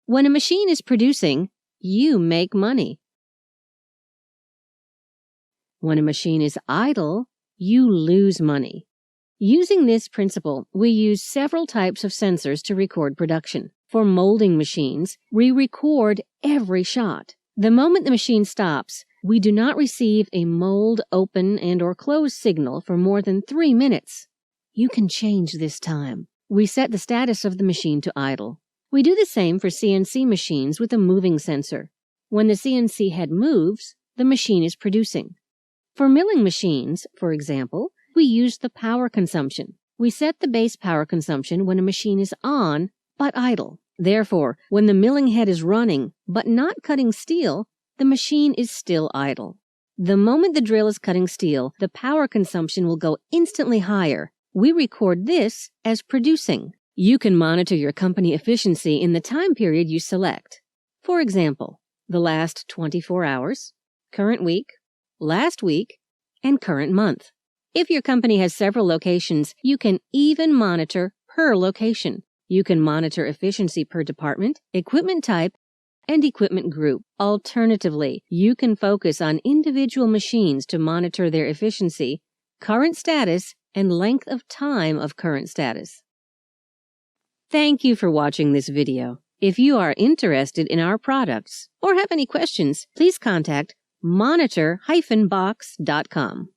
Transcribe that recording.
When a machine is producing, you make money. When a machine is idle, you lose money. Using this principle, we use several types of sensors to record production. For molding machines, we record every shot. The moment the machine stops, we do not receive a mold open and/or close signal for more than 3 minutes. You can change this time. We set the status of the machine to idle. We do the same for CNC machines with a moving sensor. When the CNC head moves, the machine is producing. For milling machines, for example, we use the power consumption. We set the base power consumption when a machine is on, but idle. Therefore, when the milling head is running, but not cutting steel, the machine is still idle. The moment the drill is cutting steel, the power consumption will go instantly higher. We record this as producing. You can monitor your company efficiency in the time period you select. For example, the last 24 hours, current week, last week, and current month. If your company has several locations, you can even monitor per location. You can monitor efficiency per department, equipment type, and equipment group. Alternatively, you can focus on individual machines to monitor their efficiency, current status, and length of time of current status. Thank you for watching this video. If you are interested in our products or have any questions, please contact monitor-box.com.